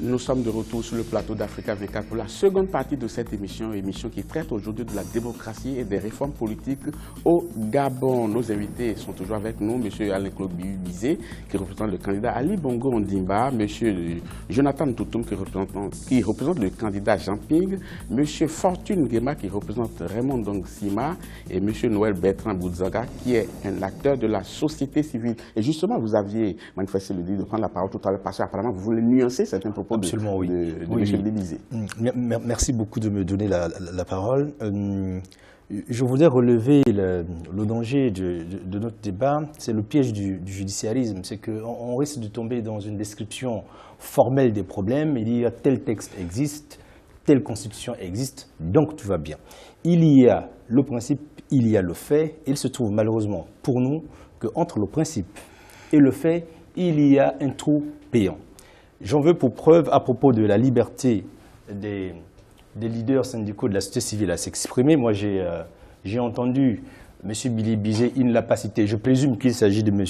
Nous sommes de retour sur le plateau d'Africa 24 pour la seconde partie de cette émission qui traite aujourd'hui de la démocratie et des réformes politiques au Gabon. Nos invités sont toujours avec nous, M. Alain-Claude Bizet, qui représente le candidat Ali Bongo Ondimba, M. Jonathan Toutoum, qui représente le candidat Jean Ping, M. Fortune Nguema, qui représente Raymond Dongsima, et M. Noël Bertrand Boudzaga, qui est un acteur de la société civile. Et justement, vous aviez manifesté le désir de prendre la parole tout à l'heure, parce qu'apparemment, vous voulez nuancer certains propos. Absolument, oui. M. Merci beaucoup de me donner la parole. Je voudrais relever le danger de notre débat. C'est le piège du judiciarisme. C'est qu'on risque de tomber dans une description formelle des problèmes. Il y a tel texte existe, telle constitution existe, donc tout va bien. Il y a le principe, il y a le fait. Il se trouve malheureusement pour nous qu'entre le principe et le fait, il y a un trou payant. J'en veux pour preuve à propos de la liberté des leaders syndicaux de la société civile à s'exprimer. Moi, j'ai entendu M. Billy Bizet, il ne l'a pas cité. Je présume qu'il s'agit de M.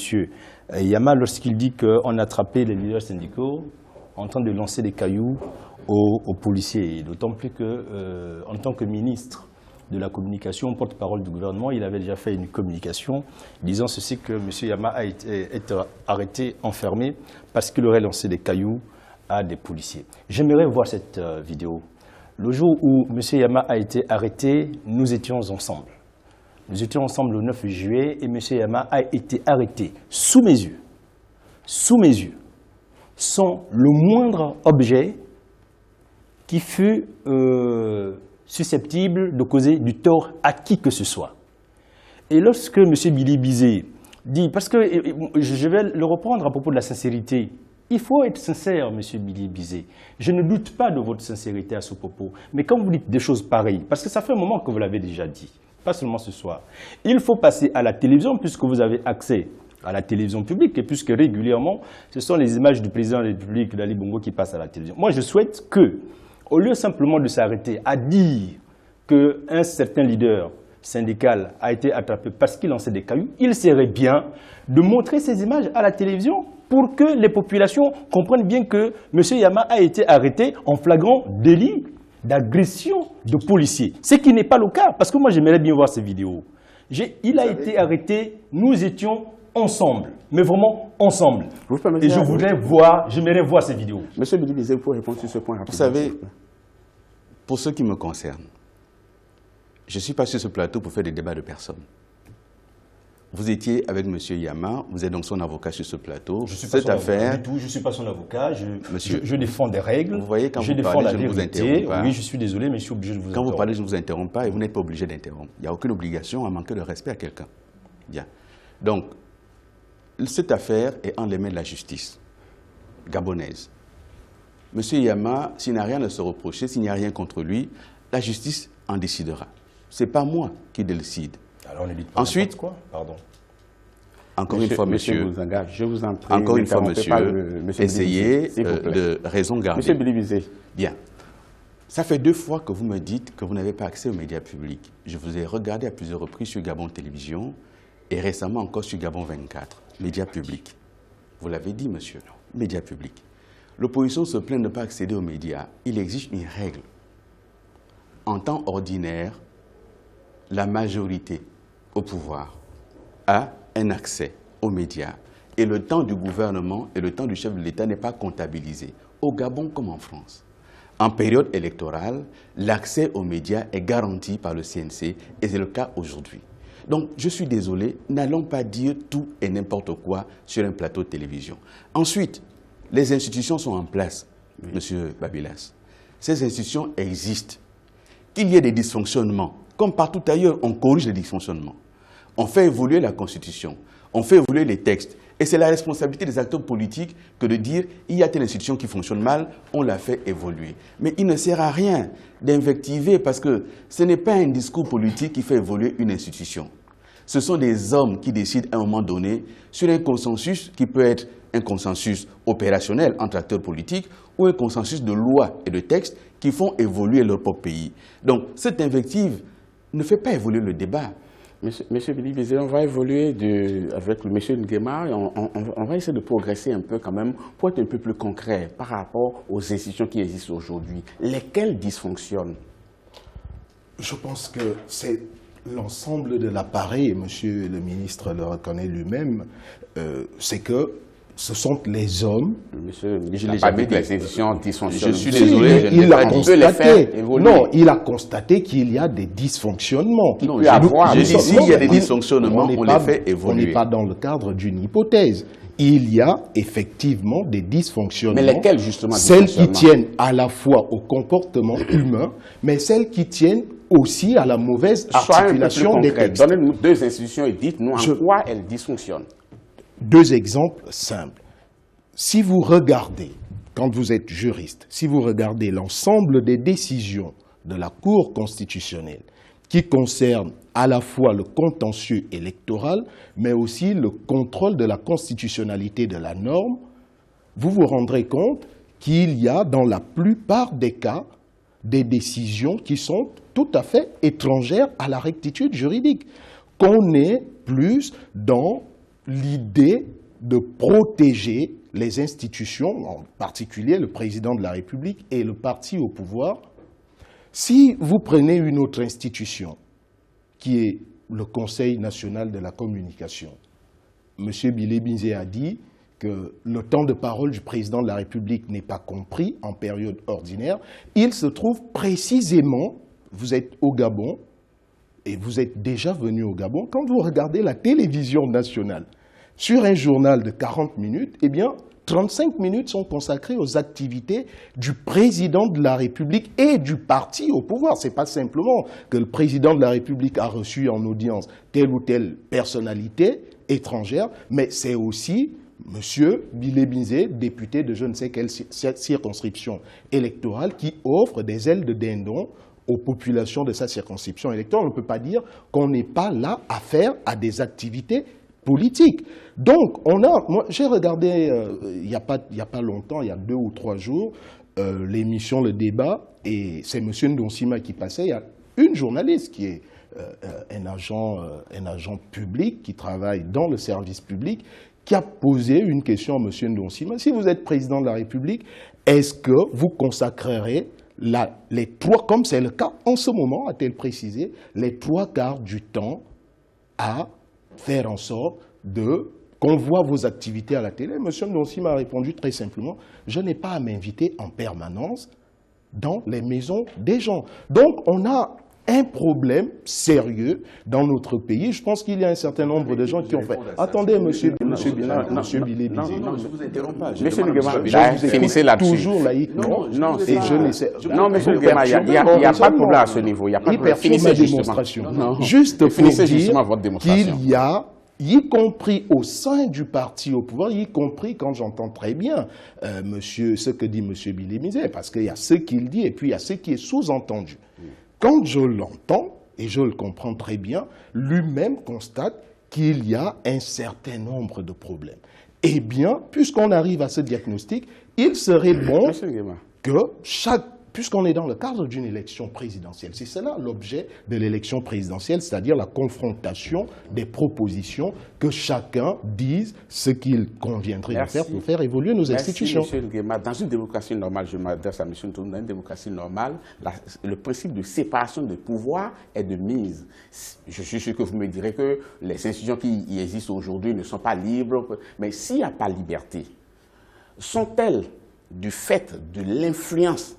Yama lorsqu'il dit qu'on a attrapé les leaders syndicaux en train de lancer des cailloux aux policiers. D'autant plus qu'en tant que ministre de la communication, porte-parole du gouvernement, il avait déjà fait une communication disant ceci que M. Yama a été arrêté, enfermé, parce qu'il aurait lancé des cailloux à des policiers. J'aimerais voir cette vidéo. Le jour où M. Yama a été arrêté, nous étions ensemble. Nous étions ensemble le 9 juillet et M. Yama a été arrêté sous mes yeux, sans le moindre objet qui fut susceptible de causer du tort à qui que ce soit. Et lorsque M. Billy Bizet dit, parce que je vais le reprendre à propos de la sincérité, il faut être sincère, M. Billy Bizet. Je ne doute pas de votre sincérité à ce propos, mais quand vous dites des choses pareilles, parce que ça fait un moment que vous l'avez déjà dit, pas seulement ce soir, il faut passer à la télévision puisque vous avez accès à la télévision publique et puisque régulièrement, ce sont les images du président de la République, d'Ali Bongo, qui passent à la télévision. Moi, je souhaite que, au lieu simplement de s'arrêter à dire qu'un certain leader syndical a été attrapé parce qu'il lançait des cailloux, il serait bien de montrer ces images à la télévision pour que les populations comprennent bien que M. Yama a été arrêté en flagrant délit d'agression de policiers. Ce qui n'est pas le cas, parce que moi j'aimerais bien voir ces vidéos. Il a été arrêté, nous étions ensemble, mais vraiment ensemble. Et j'aimerais voir ces vidéos. Monsieur Billy Bizet, vous pouvez répondre sur ce point rapidement. Vous savez, pour ce qui me concerne, je ne suis pas sur ce plateau pour faire des débats de personnes. Vous étiez avec M. Yama, vous êtes donc son avocat sur ce plateau. Je ne suis pas son avocat du tout, je ne suis pas son avocat, je défends des règles, vous voyez, quand je vous défends parlez, la je ne vous vérité. interromps pas. Oui, je suis désolé, mais je suis obligé de vous interrompre. Quand vous parlez, je ne vous interromps pas et vous n'êtes pas obligé d'interrompre. Il n'y a aucune obligation à manquer de respect à quelqu'un. Bien. Donc, cette affaire est en les mains de la justice gabonaise. M. Yama, s'il n'a rien à se reprocher, s'il n'y a rien contre lui, la justice en décidera. Ce n'est pas moi qui décide. Alors ne dites pas ensuite, quoi. Pardon. Encore une fois, monsieur, je vous en prie, encore une fois, monsieur, essayez de raison garder. Monsieur Billy Bizet. Bien. Ça fait 2 fois que vous me dites que vous n'avez pas accès aux médias publics. Je vous ai regardé à plusieurs reprises sur Gabon Télévision et récemment encore sur Gabon 24, médias publics. Vous l'avez dit, monsieur, médias publics. L'opposition se plaint de ne pas accéder aux médias. Il existe une règle. En temps ordinaire, la majorité au pouvoir a un accès aux médias et le temps du gouvernement et le temps du chef de l'État n'est pas comptabilisé, au Gabon comme en France. En période électorale, l'accès aux médias est garanti par le CNC et c'est le cas aujourd'hui. Donc, je suis désolé, n'allons pas dire tout et n'importe quoi sur un plateau de télévision. Ensuite, les institutions sont en place, monsieur Babilas. Ces institutions existent. Qu'il y ait des dysfonctionnements, comme partout ailleurs, on corrige les dysfonctionnements. On fait évoluer la Constitution, on fait évoluer les textes. Et c'est la responsabilité des acteurs politiques que de dire il y a telle institution qui fonctionne mal, on la fait évoluer. Mais il ne sert à rien d'invectiver parce que ce n'est pas un discours politique qui fait évoluer une institution. Ce sont des hommes qui décident à un moment donné sur un consensus qui peut être un consensus opérationnel entre acteurs politiques ou un consensus de lois et de textes qui font évoluer leur propre pays. Donc cette invective ne fait pas évoluer le débat. Monsieur Billy Bizet, on va évoluer avec le monsieur Nguema, et on va essayer de progresser un peu quand même pour être un peu plus concret par rapport aux institutions qui existent aujourd'hui. Lesquelles dysfonctionnent? Je pense que c'est l'ensemble de l'appareil, et monsieur le ministre le reconnaît lui-même, c'est que ce sont les hommes. Monsieur, je n'ai pas dit que les institutions dysfonctionnent. Je suis désolé, il a constaté. Non, il a constaté qu'il y a des dysfonctionnements. Non, je dis s'il y a des dysfonctionnements, on les fait évoluer. On n'est pas dans le cadre d'une hypothèse. Il y a effectivement des dysfonctionnements. Mais lesquels justement? Celles qui tiennent à la fois au comportement humain, mais celles qui tiennent aussi à la mauvaise articulation des textes. Donnez-nous deux institutions et dites-nous en quoi elles dysfonctionnent. Deux exemples simples. Si vous regardez, quand vous êtes juriste, si vous regardez l'ensemble des décisions de la Cour constitutionnelle qui concernent à la fois le contentieux électoral, mais aussi le contrôle de la constitutionnalité de la norme, vous vous rendrez compte qu'il y a dans la plupart des cas des décisions qui sont tout à fait étrangères à la rectitude juridique. Qu'on est plus dans l'idée de protéger les institutions, en particulier le président de la République et le parti au pouvoir. Si vous prenez une autre institution, qui est le Conseil national de la communication, M. Billy Bizet a dit que le temps de parole du président de la République n'est pas compris en période ordinaire. Il se trouve précisément, vous êtes au Gabon, et vous êtes déjà venu au Gabon, quand vous regardez la télévision nationale, sur un journal de 40 minutes, eh bien, 35 minutes sont consacrées aux activités du président de la République et du parti au pouvoir. Ce n'est pas simplement que le président de la République a reçu en audience telle ou telle personnalité étrangère, mais c'est aussi M. Billy Bizet, député de je ne sais quelle circonscription électorale, qui offre des ailes de dindon aux populations de sa circonscription électorale. On ne peut pas dire qu'on n'est pas là à faire à des activités politiques. Donc, moi j'ai regardé, il n'y a pas longtemps, il y a 2 ou 3 jours, l'émission Le Débat, et c'est M. Ndonsima qui passait. Il y a une journaliste qui est un agent public, qui travaille dans le service public, qui a posé une question à M. Ndonsima. Si vous êtes président de la République, est-ce que vous consacrerez les 3, comme c'est le cas en ce moment, a-t-elle précisé, les 3/4 du temps à faire en sorte qu'on voit vos activités à la télé? M. Ndonsima a répondu très simplement, je n'ai pas à m'inviter en permanence dans les maisons des gens. Donc on a un problème sérieux dans notre pays. Je pense qu'il y a un certain nombre de gens qui ont fait... Attendez, monsieur Billy Bizet. Non, je vous interromps pas. Monsieur Nguema, finissez là-dessus. Toujours laïquement. Non, monsieur Nguema, il n'y a pas de problème à ce niveau. Il n'y a pas de problème. Finissez démonstration. Juste pour dire qu'il y a, y compris au sein du parti au pouvoir, y compris quand j'entends très bien ce que dit monsieur Billy Bizet, parce qu'il y a ce qu'il dit et puis il y a ce qui est sous-entendu. Quand je l'entends, et je le comprends très bien, lui-même constate qu'il y a un certain nombre de problèmes. Eh bien, puisqu'on arrive à ce diagnostic, il serait bon que puisqu'on est dans le cadre d'une élection présidentielle, c'est cela l'objet de l'élection présidentielle, c'est-à-dire la confrontation des propositions, que chacun dise ce qu'il conviendrait de faire pour faire évoluer nos institutions. Merci, M. Nguema. Dans une démocratie normale, je m'adresse à M. Ntoum, dans une démocratie normale, le principe de séparation des pouvoirs est de mise. Je suis sûr que vous me direz que les institutions qui y existent aujourd'hui ne sont pas libres, mais s'il n'y a pas liberté, sont-elles du fait de l'influence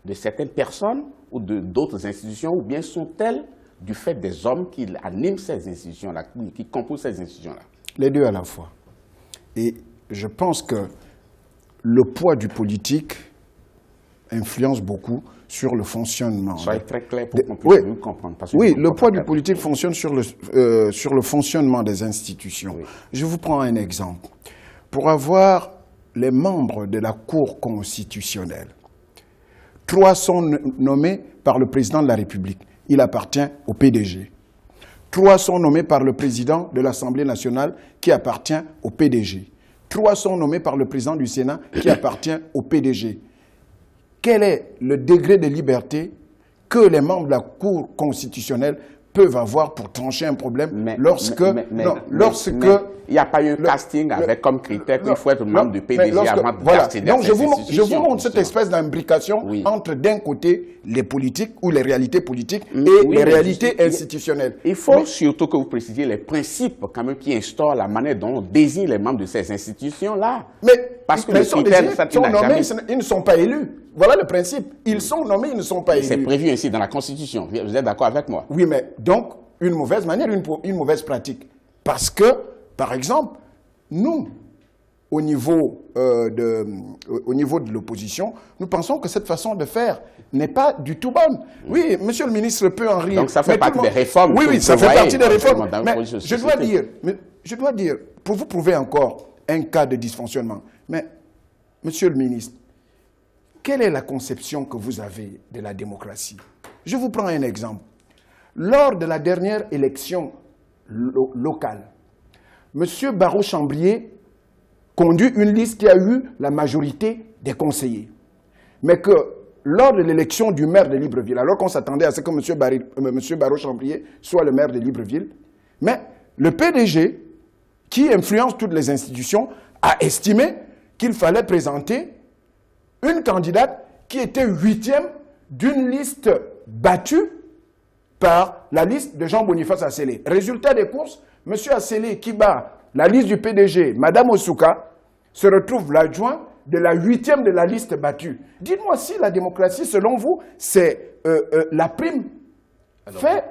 de certaines personnes ou d'autres institutions, ou bien sont-elles du fait des hommes qui animent ces institutions-là, qui composent ces institutions-là? Les deux à la fois. Et je pense que le poids du politique influence beaucoup sur le fonctionnement. Soyez très clair pour qu'on puisse mieux comprendre. Oui, le poids du politique fonctionne sur le fonctionnement des institutions. Oui. Je vous prends un exemple. Pour avoir les membres de la Cour constitutionnelle, 3 sont nommés par le président de la République. Il appartient au PDG. 3 sont nommés par le président de l'Assemblée nationale qui appartient au PDG. 3 sont nommés par le président du Sénat qui appartient au PDG. Quel est le degré de liberté que les membres de la Cour constitutionnelle peuvent avoir pour trancher un problème lorsque... il n'y a pas eu un casting avec comme critère qu'il faut être membre du PDG avant d'accéder à ces institutions. Je vous montre cette espèce d'imbrication entre d'un côté les politiques ou les réalités politiques et les réalités institutionnelles. Il faut surtout que vous précisiez les principes quand même qui instaurent la manière dont on désigne les membres de ces institutions-là. Parce que ils ne sont pas élus. Voilà le principe. Ils sont nommés, ils ne sont pas élus. C'est prévu ainsi dans la Constitution. Vous êtes d'accord avec moi? Oui, mais donc, une mauvaise manière, une mauvaise pratique. Parce que, par exemple, nous, au niveau de l'opposition, nous pensons que cette façon de faire n'est pas du tout bonne. Oui, monsieur le ministre peut en rire. Donc ça fait partie des réformes. Oui, ça fait partie des réformes. Mais je dois dire, pour vous prouver encore un cas de dysfonctionnement, mais, monsieur le ministre, quelle est la conception que vous avez de la démocratie? Je vous prends un exemple. Lors de la dernière élection locale, M. Barrault-Chambrier conduit une liste qui a eu la majorité des conseillers. Mais que lors de l'élection du maire de Libreville, alors qu'on s'attendait à ce que M. Barrault-Chambrier soit le maire de Libreville, mais le PDG, qui influence toutes les institutions, a estimé qu'il fallait présenter une candidate qui était 8e d'une liste battue par la liste de Jean-Boniface Assélé. Résultat des courses, M. Assélé qui bat la liste du PDG, Mme Osouka, se retrouve l'adjoint de la 8e de la liste battue. Dites-moi si la démocratie, selon vous, c'est la prime faite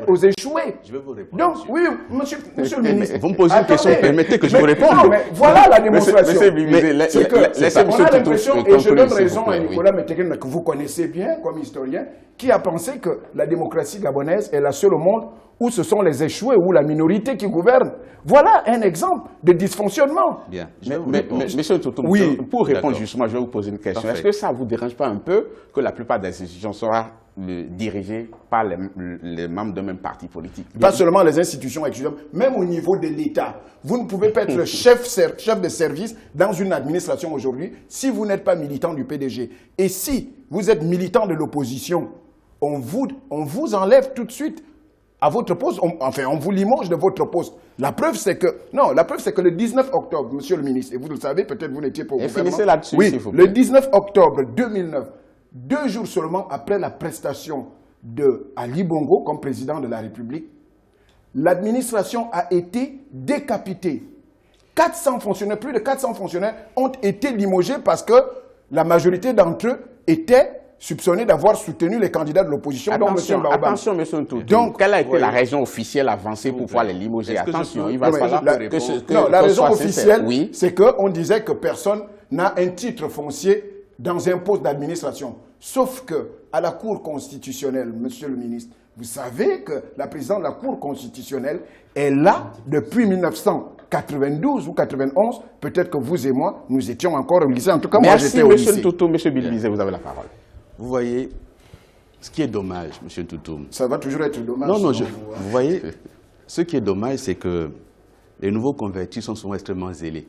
aux échoués. Je vais vous répondre. Donc, oui, monsieur le ministre. Vous me posez une question, permettez que je vous réponde. Non, mais voilà la démonstration. On a l'impression, et je donne raison à Nicolas Metekene, que vous connaissez bien comme historien, qui a pensé que la démocratie gabonaise est la seule au monde où ce sont les échoués ou la minorité qui gouverne. Voilà un exemple de dysfonctionnement. Bien. Monsieur Toutoum, pour répondre justement, je vais vous poser une question. Est-ce que ça ne vous dérange pas un peu que la plupart des institutions soient dirigées par les membres d'un même parti politique? Pas seulement les institutions, même au niveau de l'État. Vous ne pouvez pas être chef de service dans une administration aujourd'hui si vous n'êtes pas militant du PDG. Et si vous êtes militant de l'opposition, on vous enlève tout de suite à votre poste, on vous limoge de votre poste. La preuve, c'est que le 19 octobre, monsieur le ministre, et vous le savez, peut-être vous n'étiez pas au gouvernement. Finissez là-dessus, s'il vous plaît. Le 19 octobre 2009, 2 jours seulement après la prestation de Ali Bongo comme président de la République, l'administration a été décapitée. 400 fonctionnaires, plus de 400 fonctionnaires ont été limogés parce que la majorité d'entre eux étaient soupçonnés d'avoir soutenu les candidats de l'opposition. Attention, monsieur Toutoum. Donc, quelle a été la raison officielle avancée pour pouvoir les limoger? Attention, il va falloir que la raison officielle, c'est qu'on disait que personne n'a un titre foncier dans un poste d'administration. Sauf que à la Cour constitutionnelle, monsieur le ministre, vous savez que la présidente de la Cour constitutionnelle est là depuis 1992 ou 91. Peut-être que vous et moi, nous étions encore au lycée. En tout cas, moi, j'étais au lycée. Merci, monsieur Toutoum. Monsieur Bilbizé, vous avez la parole. Vous voyez, ce qui est dommage, monsieur Toutoum... Ça va toujours être dommage. Non, vous voyez, ce qui est dommage, c'est que les nouveaux convertis sont souvent extrêmement zélés.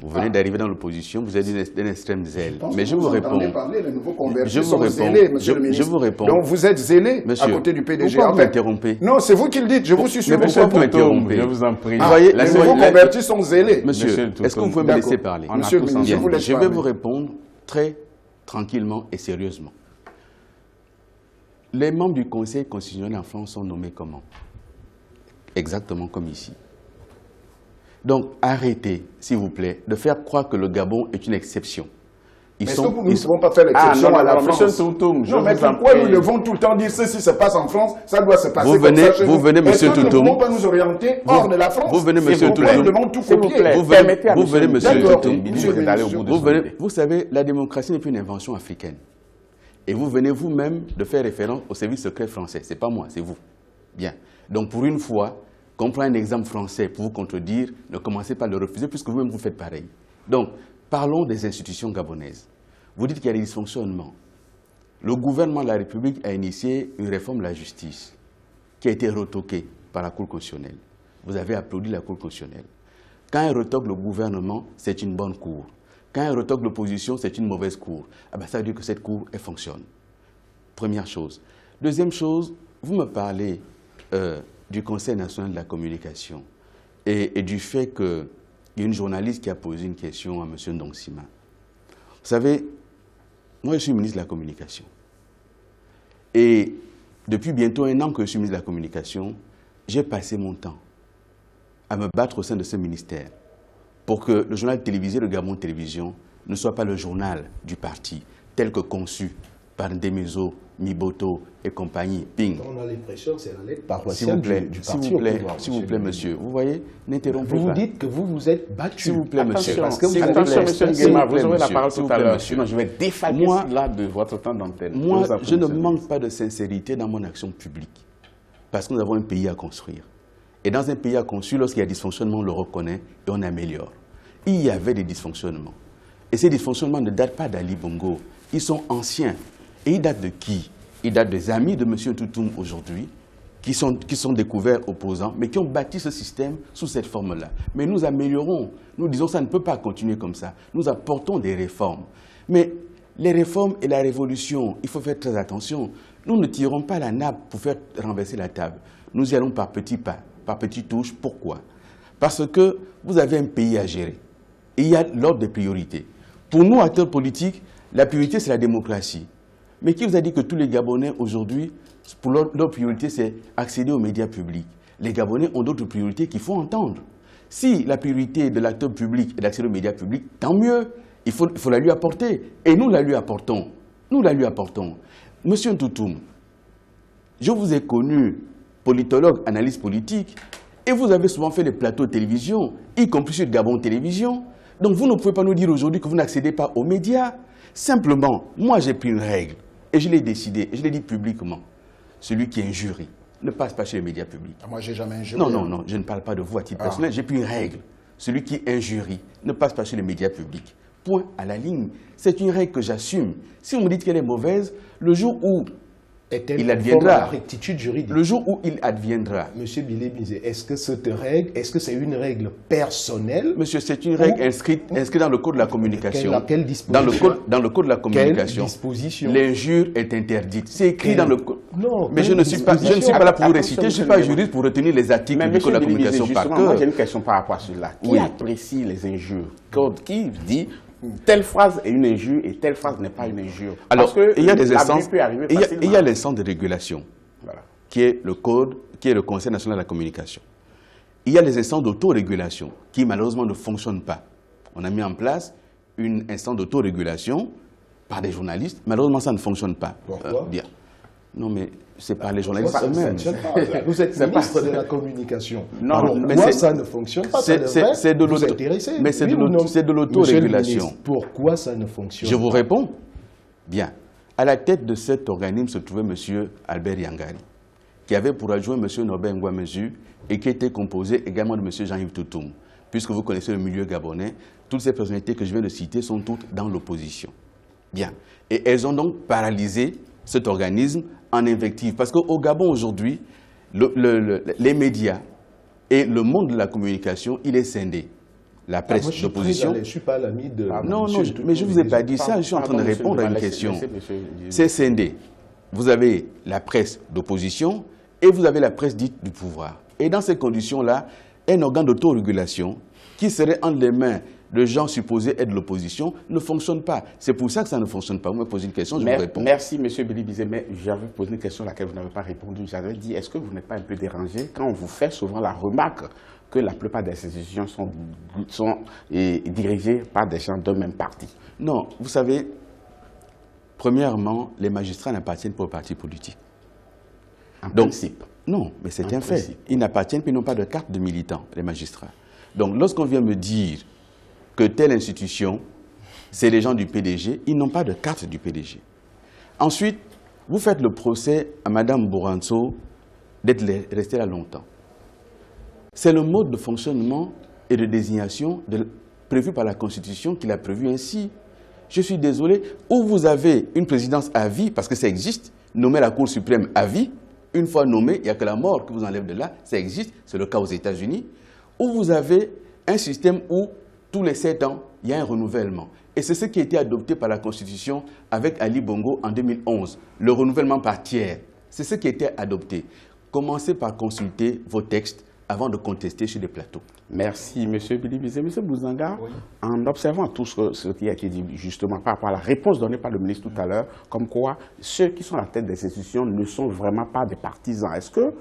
Vous venez d'arriver dans l'opposition, vous êtes d'une extrême zèle. Mais je vous réponds. Les nouveaux convertis sont zélés, monsieur le ministre. Je vous réponds. Donc vous êtes zélé à côté du PDG. Pourquoi vous m'interrompez? Non, c'est vous qui le dites, je vous suis sûr. Pourquoi vous m'interrompez? Je vous en prie. Vous voyez, les nouveaux convertis sont zélés. Monsieur, est-ce que vous pouvez me laisser parler? Monsieur le ministre, je vais vous répondre très tranquillement et sérieusement. Les membres du Conseil constitutionnel en France sont nommés comment? Exactement comme ici. Donc, arrêtez, s'il vous plaît, de faire croire que le Gabon est une exception. Mais est-ce que nous ne pouvons pas faire l'exception à la France? Non, mais pourquoi nous devons tout le temps dire ceci se passe en France, ça doit se passer comme ça chez nous? Vous venez, monsieur Toutoum. Est-ce que nous ne pouvons pas nous orienter hors de la France? Vous venez, monsieur Toutoum. Nous devons tout copier. Vous venez, monsieur Toutoum. Vous savez, la démocratie n'est plus une invention africaine. Et vous venez vous-même de faire référence au service secret français. Ce n'est pas moi, c'est vous. Bien. Donc, pour une fois, qu'on prend un exemple français pour vous contredire, ne commencez pas à le refuser puisque vous-même vous faites pareil. Donc, parlons des institutions gabonaises. Vous dites qu'il y a des dysfonctionnements. Le gouvernement de la République a initié une réforme de la justice qui a été retoquée par la Cour constitutionnelle. Vous avez applaudi la Cour constitutionnelle. Quand elle retoque le gouvernement, c'est une bonne cour. Quand elle retoque l'opposition, c'est une mauvaise cour. Ah ben, ça veut dire que cette cour, elle fonctionne. Première chose. Deuxième chose, vous me parlez du Conseil national de la communication et du fait qu'il y a une journaliste qui a posé une question à M. Ndongsima. Vous savez, moi je suis ministre de la communication. Et depuis bientôt 1 an que je suis ministre de la communication, j'ai passé mon temps à me battre au sein de ce ministère pour que le journal télévisé, le Gabon Télévision, ne soit pas le journal du parti, tel que conçu par Ndemezo, Miboto et compagnie, Ping. On a l'impression que c'est la lettre S'il vous plaît, s'il vous plaît, monsieur, vous voyez, n'interrompez pas. Vous dites que vous vous êtes battu. S'il vous plaît, monsieur. Attention, Parce que vous attention, monsieur Nguema, vous aurez la parole tout à l'heure. monsieur. Sinon, je vais défalquer cela de votre temps d'antenne. Moi, je ne manque pas de sincérité dans mon action publique. Parce que nous avons un pays à construire. Et dans un pays à construire, lorsqu'il y a dysfonctionnement, on le reconnaît et on améliore. Il y avait des dysfonctionnements. Et ces dysfonctionnements ne datent pas d'Ali Bongo. Ils sont anciens. Et ils datent de qui? Ils datent des amis de M. Toutoum aujourd'hui, qui sont découverts opposants, mais qui ont bâti ce système sous cette forme-là. Mais nous améliorons. Nous disons que ça ne peut pas continuer comme ça. Nous apportons des réformes. Mais les réformes et la révolution, il faut faire très attention. Nous ne tirons pas la nappe pour faire renverser la table. Nous y allons par petits pas, par petites touches. Pourquoi? Parce que vous avez un pays à gérer. Et il y a l'ordre des priorités. Pour nous, acteurs politiques, la priorité, c'est la démocratie. Mais qui vous a dit que tous les Gabonais, aujourd'hui, pour leur priorité, c'est accéder aux médias publics? Les Gabonais ont d'autres priorités qu'il faut entendre. Si la priorité de l'acteur public est d'accéder aux médias publics, tant mieux. Il faut la lui apporter. Et nous la lui apportons. Nous la lui apportons. Monsieur Toutoum, je vous ai connu politologue, analyste politique, et vous avez souvent fait des plateaux de télévision, y compris sur Gabon Télévision. Donc vous ne pouvez pas nous dire aujourd'hui que vous n'accédez pas aux médias. Simplement, moi j'ai pris une règle, et je l'ai décidé, et je l'ai dit publiquement. Celui qui injurie ne passe pas chez les médias publics. Moi, j'ai jamais injurié. Non, non, non, je ne parle pas de vous à titre personnel, j'ai pris une règle. Celui qui injurie ne passe pas chez les médias publics. Point à la ligne. C'est une règle que j'assume. Si vous me dites qu'elle est mauvaise, le jour où il adviendra, la rectitude juridique. le jour où il adviendra. Monsieur Bilé-Bizé, est-ce que cette règle, est-ce que c'est une règle personnelle? Monsieur, c'est une règle inscrite dans le code de la communication. Quelle disposition? Dans le code de la communication. Quelle disposition? L'injure est interdite. C'est écrit dans le code. Non. Mais je ne suis pas là pour vous réciter, je ne suis pas juriste pour retenir les articles du code de la communication par cœur. Moi, j'ai une question par rapport à cela. Qui apprécie les injures? Qui dit telle phrase est une injure et telle phrase n'est pas une injure? Alors, il y a des instances, il y a l'instance de régulation, voilà, qui est le code, qui est le Conseil national de la communication. Il y a les instances d'autorégulation qui malheureusement ne fonctionnent pas. On a mis en place une instance d'autorégulation par des journalistes. Malheureusement, ça ne fonctionne pas. Pourquoi? Bien. Non, mais c'est par les journalistes eux-mêmes. Vous êtes ministre de la communication. Non, alors, mais pourquoi ça ne fonctionne pas? C'est de l'autorégulation. Pourquoi ça ne fonctionne pas? Je vous réponds. Bien. À la tête de cet organisme se trouvait M. Albert Yangari, qui avait pour adjoint M. Norbert Ngouamezu et qui était composé également de M. Jean-Yves Toutoum. Puisque vous connaissez le milieu gabonais, toutes ces personnalités que je viens de citer sont toutes dans l'opposition. Bien. Et elles ont donc paralysé cet organisme en invective. Parce qu'au Gabon aujourd'hui, les médias et le monde de la communication, il est scindé. La presse d'opposition... Je ne suis pas l'ami de... Non, mais je ne vous ai pas dit ça, je suis en train de répondre à une question. C'est scindé. Vous avez la presse d'opposition et vous avez la presse dite du pouvoir. Et dans ces conditions-là, un organe d'autorégulation qui serait entre les mains de gens supposés être de l'opposition ne fonctionne pas. C'est pour ça que ça ne fonctionne pas. Vous me posez une question, je vous réponds. Merci, M. Bilé-Bizé, mais j'avais posé une question à laquelle vous n'avez pas répondu. J'avais dit, est-ce que vous n'êtes pas un peu dérangé quand on vous fait souvent la remarque que la plupart des institutions sont dirigées par des gens d'un même parti? Non, vous savez, premièrement, les magistrats n'appartiennent pas au parti politique. En principe. Non, mais c'est un fait. Ils n'appartiennent pas, ils n'ont pas de carte de militant, les magistrats. Donc, lorsqu'on vient me dire que telle institution, c'est les gens du PDG, ils n'ont pas de carte du PDG. Ensuite, vous faites le procès à Mme Bouranso d'être restée là longtemps. C'est le mode de fonctionnement et de désignation prévu par la Constitution qui l'a prévu ainsi. Je suis désolé, où vous avez une présidence à vie, parce que ça existe, nommée la Cour suprême à vie, une fois nommée, il n'y a que la mort qui vous enlève de là, ça existe, c'est le cas aux États-Unis, où vous avez un système où tous les 7 ans, il y a un renouvellement. Et c'est ce qui a été adopté par la Constitution avec Ali Bongo en 2011, le renouvellement par tiers. C'est ce qui a été adopté. Commencez par consulter vos textes avant de contester sur des plateaux. Merci, M. Billy-Bizet. M. Bouzanga, oui, en observant tout ce qui a été dit justement par rapport à la réponse donnée par le ministre tout à l'heure, comme quoi ceux qui sont à la tête des institutions ne sont vraiment pas des partisans. Est-ce que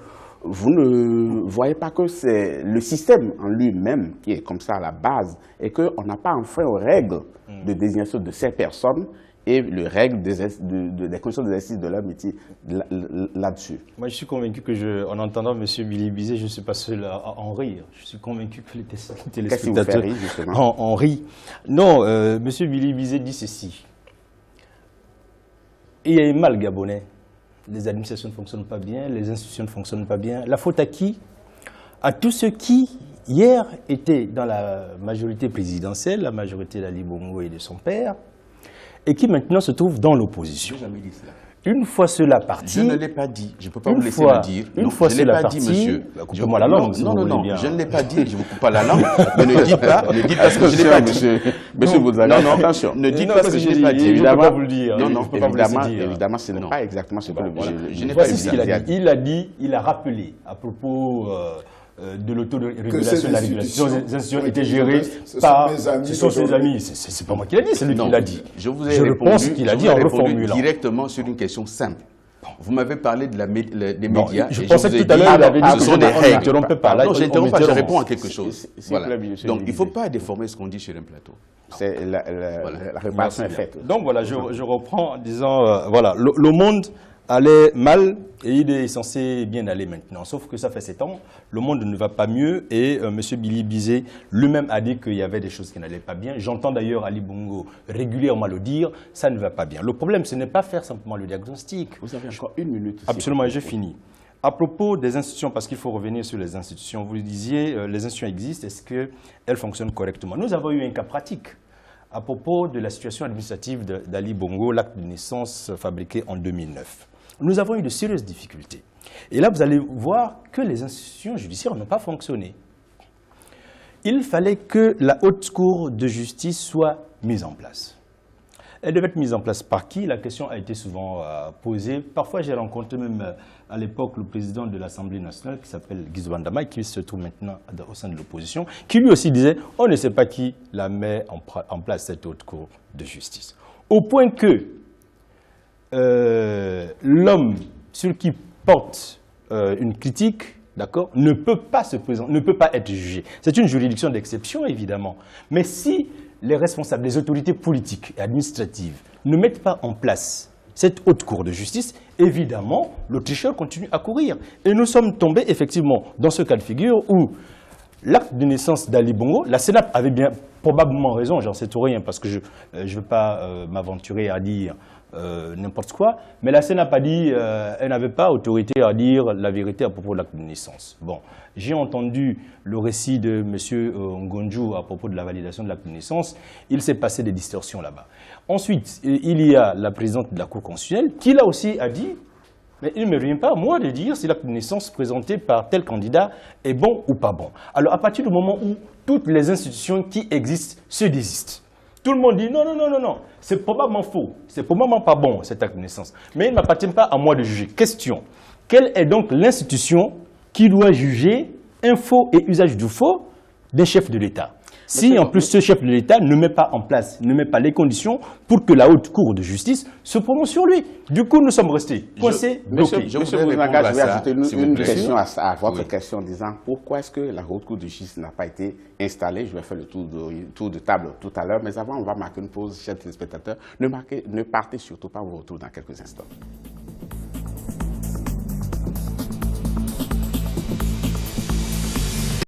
vous ne voyez pas que c'est le système en lui-même qui est comme ça à la base et qu'on n'a pas enfreint aux règles de désignation de ces personnes et les règles des conditions d'exercice de leur métier là-dessus? Moi, je suis convaincu que, en entendant M. Billy-Bizet, je ne suis pas seul à en rire. Je suis convaincu que les téléspectateurs en rient. Non, M. Billy-Bizet dit ceci. Il y a un mal gabonais. Les administrations ne fonctionnent pas bien, les institutions ne fonctionnent pas bien. La faute à qui? À tous ceux qui, hier, étaient dans la majorité présidentielle, la majorité d'Ali Bongo et de son père, et qui maintenant se trouvent dans l'opposition. Je n'ai jamais dit cela. Une fois cela parti... Je ne l'ai pas dit. Je ne peux pas vous laisser le dire. Une fois cela parti, monsieur. Coupez-moi la langue. Non, je ne l'ai pas dit. Je ne vous coupe pas la langue. Mais ne dites pas ce que je n'ai pas dit. Monsieur Bouzanga, non, attention. Ne dites pas ce que je n'ai pas dit. Évidemment, je ne peux pas vous le dire. Non, évidemment, ce n'est pas exactement ce que le je n'ai pas dit. Il a rappelé à propos... de l'autorégulation de la régulation, les institutions étaient gérées par... Ce sont ses amis. C'est pas moi qui l'ai dit, c'est lui qui l'a dit. Je vous ai répondu directement sur une question simple. Vous m'avez parlé des médias. Je pensais que tout à l'heure, il avait dit que ce sont des règles. Non, je n'interromps pas, je réponds à quelque chose. Donc, il ne faut pas déformer ce qu'on dit sur un plateau. La réparation est faite. Donc voilà, je reprends en disant, voilà, le monde allait mal et il est censé bien aller maintenant. Sauf que ça fait 7 ans, le monde ne va pas mieux et M. Billy-Bizet lui-même a dit qu'il y avait des choses qui n'allaient pas bien. J'entends d'ailleurs Ali Bongo régulièrement le dire, ça ne va pas bien. Le problème, ce n'est pas faire simplement le diagnostic. Vous avez encore 1 minute. Absolument, et j'ai fini. À propos des institutions, parce qu'il faut revenir sur les institutions, vous disiez, les institutions existent, est-ce qu'elles fonctionnent correctement? Nous avons eu un cas pratique. À propos de la situation administrative d'Ali Bongo, l'acte de naissance fabriqué en 2009. Nous avons eu de sérieuses difficultés. Et là, vous allez voir que les institutions judiciaires n'ont pas fonctionné. Il fallait que la haute cour de justice soit mise en place. Elle devait être mise en place par qui? La question a été souvent posée. Parfois, j'ai rencontré même à l'époque le président de l'Assemblée nationale qui s'appelle Guizou Bandama, qui se trouve maintenant au sein de l'opposition, qui lui aussi disait on ne sait pas qui la met en place, cette haute cour de justice. Au point que l'homme sur qui porte une critique, d'accord, ne peut pas se présenter, ne peut pas être jugé. C'est une juridiction d'exception, évidemment. Mais si les responsables, les autorités politiques et administratives ne mettent pas en place cette haute cour de justice, évidemment, le tricheur continue à courir. Et nous sommes tombés effectivement dans ce cas de figure où l'acte de naissance d'Ali Bongo, la CENAP avait bien probablement raison, j'en sais tout rien parce que je ne veux pas m'aventurer à dire n'importe quoi, mais la CENAP a dit elle n'avait pas autorité à dire la vérité à propos de l'acte de naissance. Bon, j'ai entendu le récit de M. Ngonjou à propos de la validation de l'acte de naissance, il s'est passé des distorsions là-bas. Ensuite, il y a la présidente de la Cour constitutionnelle qui là aussi a dit mais il ne me revient pas à moi de dire si l'acte de naissance présenté par tel candidat est bon ou pas bon. Alors à partir du moment où toutes les institutions qui existent se désistent, tout le monde dit non, non, non, non, non, c'est probablement faux, c'est probablement pas bon cet acte de naissance. Mais il ne m'appartient pas à moi de juger. Question, quelle est donc l'institution qui doit juger un faux et usage du faux d'un chef de l'État? Si en plus ce chef de l'État ne met pas en place, ne met pas les conditions pour que la haute cour de justice se prononce sur lui. Du coup, nous sommes restés coincés, bloqués. Monsieur Bouzanga, je vais ajouter une question à votre question en disant pourquoi est-ce que la haute cour de justice n'a pas été installée? Je vais faire le tour de table tout à l'heure, mais avant, on va marquer une pause, chers téléspectateurs. Ne partez surtout pas, on vous retrouve dans quelques instants.